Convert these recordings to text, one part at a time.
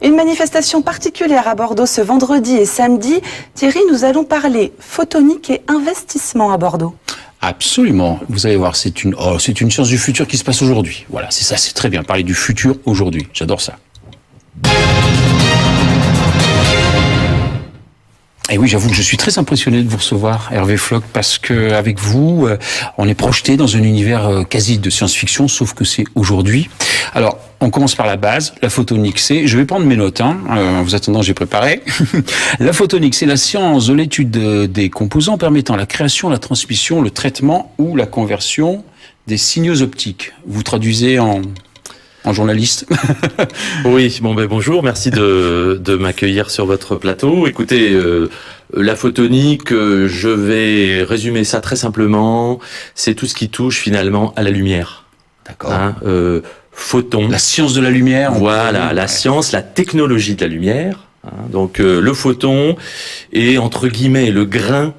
Une manifestation particulière à Bordeaux ce vendredi et samedi. Thierry, nous allons parler photonique et investissement à Bordeaux. Absolument. Vous allez voir, c'est une science du futur qui se passe aujourd'hui. Voilà, c'est ça, c'est très bien. Parler du futur aujourd'hui. J'adore ça. Et oui, j'avoue que je suis très impressionné de vous recevoir, Hervé Floch, parce que avec vous, on est projeté dans un univers quasi de science-fiction, sauf que c'est aujourd'hui. Alors, on commence par la base, la photonique, c'est... Je vais prendre mes notes, en vous attendant, j'ai préparé. La photonique, c'est la science de l'étude des composants permettant la création, la transmission, le traitement ou la conversion des signaux optiques. Vous traduisez en journaliste. Oui, bonjour, merci de m'accueillir sur votre plateau. Écoutez, la photonique, je vais résumer ça très simplement, c'est tout ce qui touche finalement à la lumière. D'accord. Photon. La science de la lumière. Voilà, la science, la technologie de la lumière. Donc le photon est entre guillemets le grain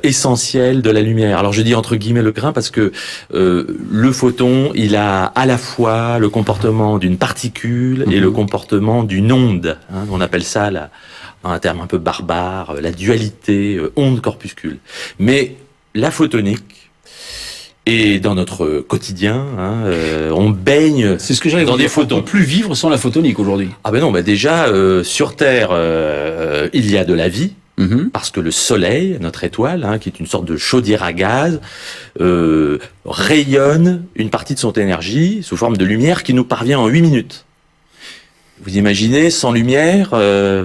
essentiel de la lumière. Alors je dis entre guillemets le grain parce que le photon, il a à la fois le comportement d'une particule et le comportement d'une onde. On appelle ça un terme un peu barbare, la dualité onde-corpuscule. Mais la photonique, et dans notre quotidien, on baigne c'est ce que j'allais dans des photons. On peut plus vivre sans la photonique aujourd'hui. Ah ben non, déjà sur Terre, il y a de la vie. Parce que le Soleil, notre étoile, qui est une sorte de chaudière à gaz, rayonne une partie de son énergie sous forme de lumière qui nous parvient en 8 minutes. Vous imaginez, sans lumière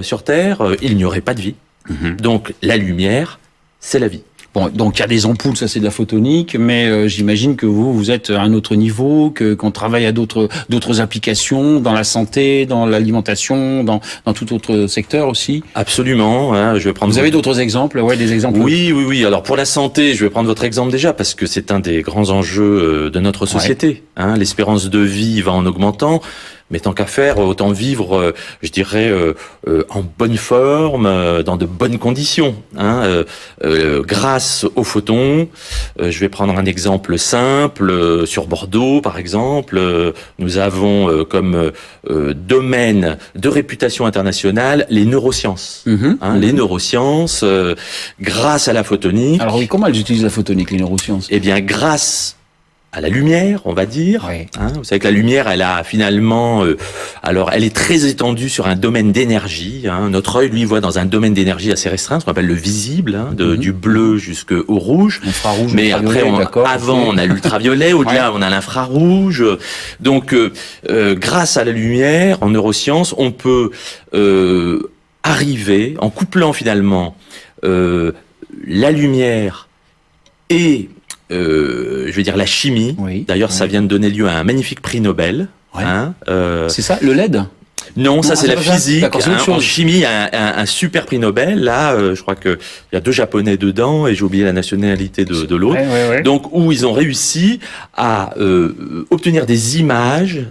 sur Terre, il n'y aurait pas de vie. Donc la lumière, c'est la vie. Bon, donc il y a des ampoules, ça c'est de la photonique, mais j'imagine que vous êtes à un autre niveau, qu'on travaille à d'autres applications, dans la santé, dans l'alimentation, dans tout autre secteur aussi. Absolument. Je vais prendre. Vous avez d'autres exemples, des exemples. Oui. Alors pour la santé, je vais prendre votre exemple déjà parce que c'est un des grands enjeux de notre société. L'espérance de vie va en augmentant. Mais tant qu'à faire, autant vivre, je dirais, en bonne forme, dans de bonnes conditions. Grâce aux photons, je vais prendre un exemple simple. Sur Bordeaux, par exemple, nous avons comme domaine de réputation internationale les neurosciences. Les neurosciences, grâce à la photonique. Alors oui, comment elles utilisent la photonique, les neurosciences ? Eh bien, grâce à la lumière, on va dire. Vous savez que la lumière, elle a finalement, alors elle est très étendue sur un domaine d'énergie. Notre œil, lui, voit dans un domaine d'énergie assez restreint, ce qu'on appelle le visible, du bleu jusqu'au rouge. Infrarouge, mais après, avant, on a l'ultraviolet, au-delà, on a l'infrarouge. Donc, grâce à la lumière, en neurosciences, on peut arriver, en couplant finalement la lumière et je veux dire la chimie. D'ailleurs, ça vient de donner lieu à un magnifique prix Nobel. C'est ça, le LED ? Non, ça c'est la physique. En chimie, il y a un super prix Nobel. Là, je crois que il y a 2 Japonais dedans et j'ai oublié la nationalité de l'autre. Donc, où ils ont réussi à obtenir des images,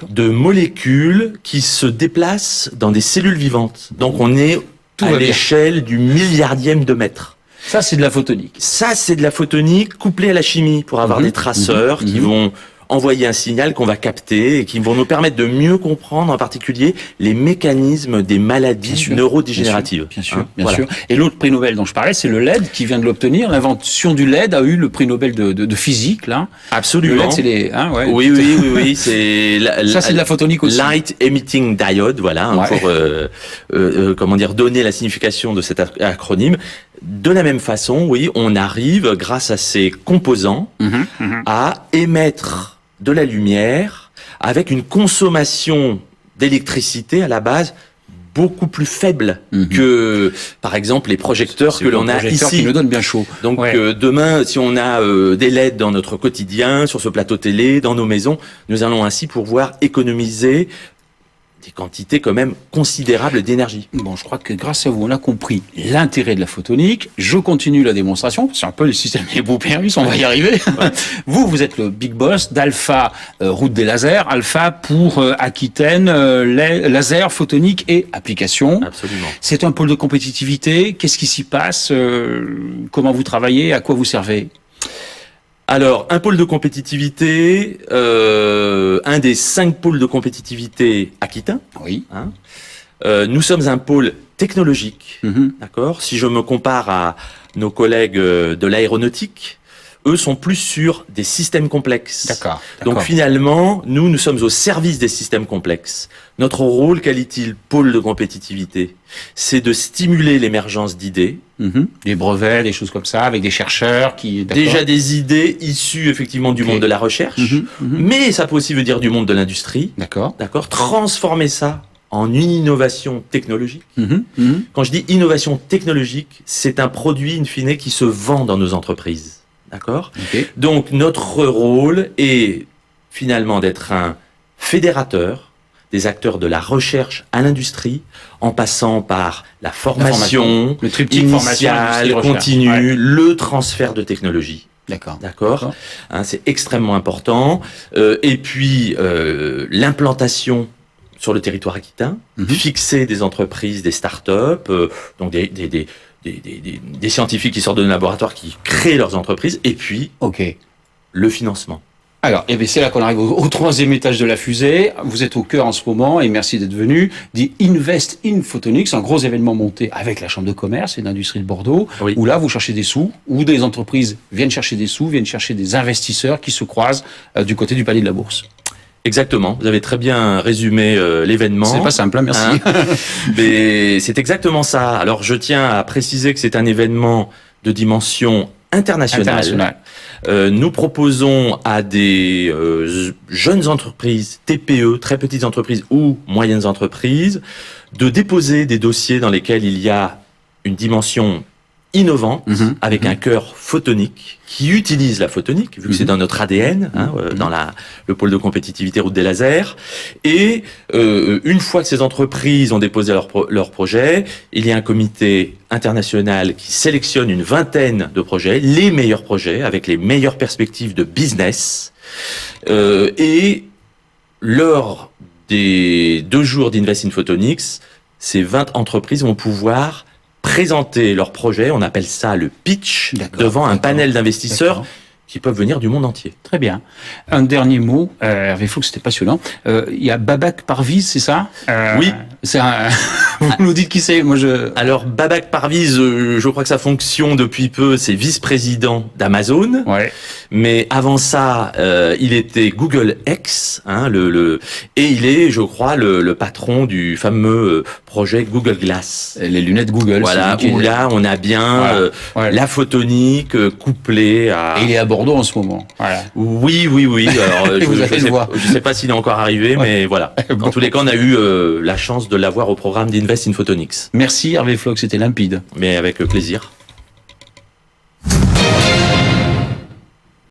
de molécules qui se déplacent dans des cellules vivantes. Donc, on est à l'échelle du milliardième de mètre. Ça, c'est de la photonique. Ça, c'est de la photonique couplée à la chimie pour avoir des traceurs qui vont envoyer un signal qu'on va capter et qui vont nous permettre de mieux comprendre en particulier les mécanismes des maladies neurodégénératives. Bien sûr. Et l'autre prix Nobel dont je parlais, c'est le LED qui vient de l'obtenir. L'invention du LED a eu le prix Nobel de physique, là. Absolument. Le LED, c'est les... Oui. C'est ça, c'est de la photonique aussi. Light Emitting Diode, pour donner la signification de cet acronyme. De la même façon, on arrive, grâce à ces composants, à émettre de la lumière avec une consommation d'électricité à la base beaucoup plus faible que, par exemple, les projecteurs que l'on a ici. Qui nous donnent bien chaud. Donc demain, si on a des LED dans notre quotidien, sur ce plateau télé, dans nos maisons, nous allons ainsi pouvoir économiser des quantités quand même considérables d'énergie. Bon, je crois que grâce à vous, on a compris l'intérêt de la photonique. Je continue la démonstration. C'est un peu le système Hippopermus, on va y arriver. Vous êtes le big boss d'Alpha Route des Lasers. Alpha pour Aquitaine, laser, photonique et applications. Absolument. C'est un pôle de compétitivité. Qu'est-ce qui s'y passe ? Comment vous travaillez ? À quoi vous servez ? Alors, un pôle de compétitivité, un des 5 pôles de compétitivité aquitains. Oui. Hein. Nous sommes un pôle technologique, Mhm. d'accord. Si je me compare à nos collègues de l'aéronautique, eux sont plus sur des systèmes complexes. D'accord. Donc finalement, nous sommes au service des systèmes complexes. Notre rôle, quel est-il, pôle de compétitivité? C'est de stimuler l'émergence d'idées. Mhm. Des brevets, des choses comme ça, avec des chercheurs qui... d'accord. Déjà des idées issues effectivement du Ok. monde de la recherche, Mhm, mhm. mais ça peut aussi veut dire du monde de l'industrie. D'accord. D'accord. Transformer ça en une innovation technologique. Mhm, mhm. Quand je dis innovation technologique, c'est un produit in fine qui se vend dans nos entreprises. D'accord. Ok. Donc notre rôle est finalement d'être un fédérateur des acteurs de la recherche à l'industrie, en passant par la formation, Le triptyque formation, industrie, initiale, recherche. continue, Ouais. le transfert de technologie. D'accord. D'accord. Hein, c'est extrêmement important. Et puis l'implantation sur le territoire aquitain, Mhm. fixer des entreprises, des start-up, donc des scientifiques qui sortent de nos laboratoires, qui créent leurs entreprises, et puis Ok. le financement. Alors, eh bien, c'est là qu'on arrive au troisième étage de la fusée. Vous êtes au cœur en ce moment, et merci d'être venu. Dit Invest in Photonics, un gros événement monté avec la Chambre de commerce et d'industrie de Bordeaux, Oui. où là, vous cherchez des sous, où des entreprises viennent chercher des sous, viennent chercher des investisseurs qui se croisent du côté du palais de la Bourse. Exactement. Vous avez très bien résumé l'événement. C'est pas simple, hein, merci. Hein. Mais c'est exactement ça. Alors, je tiens à préciser que c'est un événement de dimension internationale. Nous proposons à des jeunes entreprises, TPE, très petites entreprises ou moyennes entreprises, de déposer des dossiers dans lesquels il y a une dimension innovante, Mhm. avec un cœur photonique, qui utilise la photonique, vu que c'est dans notre ADN, hein, dans le pôle de compétitivité route des lasers. Et une fois que ces entreprises ont déposé leur projet, il y a un comité international qui sélectionne une vingtaine de projets, les meilleurs projets, avec les meilleures perspectives de business. Et lors des 2 jours d'Invest in Photonics, ces 20 entreprises vont pouvoir présenter leur projet, on appelle ça le pitch, D'accord, devant un d'accord, panel d'investisseurs d'accord. qui peuvent venir du monde entier. Très bien. Un dernier mot, Hervé Floch, c'était passionnant. Il y a Babak Parviz, c'est ça? Oui. C'est un... Vous nous dites qui c'est? Moi, je... Alors, Babak Parviz, je crois que sa fonction depuis peu, c'est vice-président d'Amazon. Ouais. Mais avant ça, il était Google X, hein, et il est, je crois, le patron du fameux projet Google Glass. Les lunettes Google. Voilà, c'est lui qui où est- là, on a bien Voilà. Ouais. la photonique couplée à... Et il est à Bordeaux en ce moment. Voilà. Oui. Alors, Vous allez le voir. je sais pas s'il est encore arrivé, mais voilà. Bon. En tous les cas, on a eu la chance de l'avoir au programme d'Invest in Photonics. Merci Hervé Floch, c'était limpide. Mais avec plaisir.